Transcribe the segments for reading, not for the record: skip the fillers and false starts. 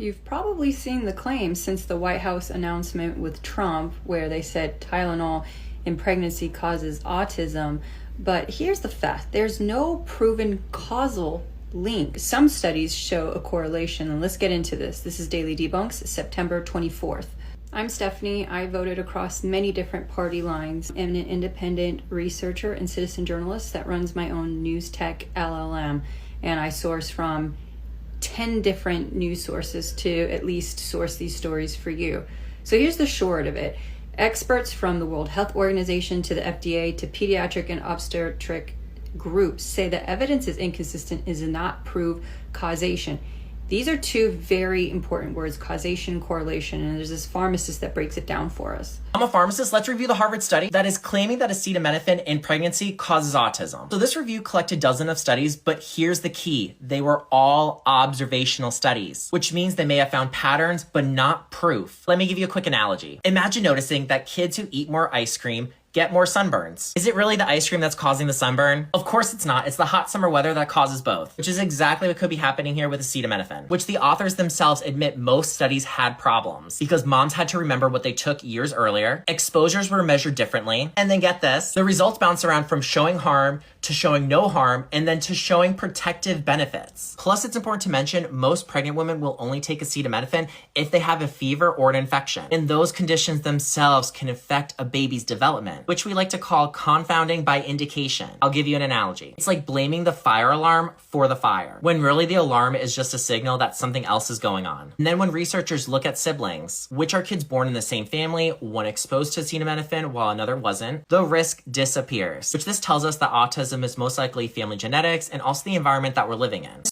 You've probably seen the claims since the White House announcement with Trump, where they said Tylenol in pregnancy causes autism. But here's the fact: there's no proven causal link. Some studies show a correlation, and let's get into this. This is Daily Debunks, September 24th. I'm Stephanie. I voted across many different party lines. I'm an independent researcher and citizen journalist that runs my own news tech LLM, and I source from 10 different news sources to at least source these stories for you. So here's the short of it. Experts from the World Health Organization to the FDA to pediatric and obstetric groups say that evidence is inconsistent, does not prove causation. These are two very important words: causation, correlation, and there's this pharmacist that breaks it down for us. I'm a pharmacist. Let's review the Harvard study that is claiming that acetaminophen in pregnancy causes autism. So this review collected dozens of studies, but here's the key. They were all observational studies, which means they may have found patterns, but not proof. Let me give you a quick analogy. Imagine noticing that kids who eat more ice cream get more sunburns. Is it really the ice cream that's causing the sunburn? Of course it's not. It's the hot summer weather that causes both, which is exactly what could be happening here with acetaminophen, which the authors themselves admit most studies had problems because moms had to remember what they took years earlier, exposures were measured differently, and then get this, the results bounce around from showing harm to showing no harm and then to showing protective benefits. Plus, it's important to mention most pregnant women will only take acetaminophen if they have a fever or an infection, and those conditions themselves can affect a baby's development, which we like to call confounding by indication. I'll give you an analogy. It's like blaming the fire alarm for the fire, when really the alarm is just a signal that something else is going on. And then when researchers look at siblings, which are kids born in the same family, one exposed to acetaminophen while another wasn't, the risk disappears, which this tells us that autism is most likely family genetics and also the environment that we're living in.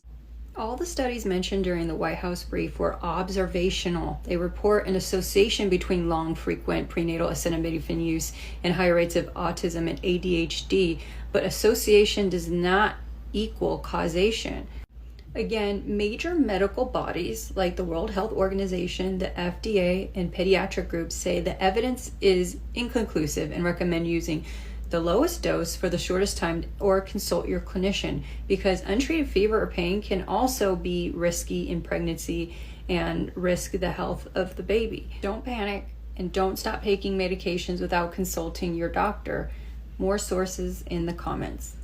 All the studies mentioned during the White House brief were observational. They report an association between long, frequent prenatal acetaminophen use and higher rates of autism and ADHD, but association does not equal causation. Again, major medical bodies like the World Health Organization, the FDA, and pediatric groups say the evidence is inconclusive and recommend using the lowest dose for the shortest time or consult your clinician, because untreated fever or pain can also be risky in pregnancy and risk the health of the baby. Don't panic and don't stop taking medications without consulting your doctor. More sources in the comments.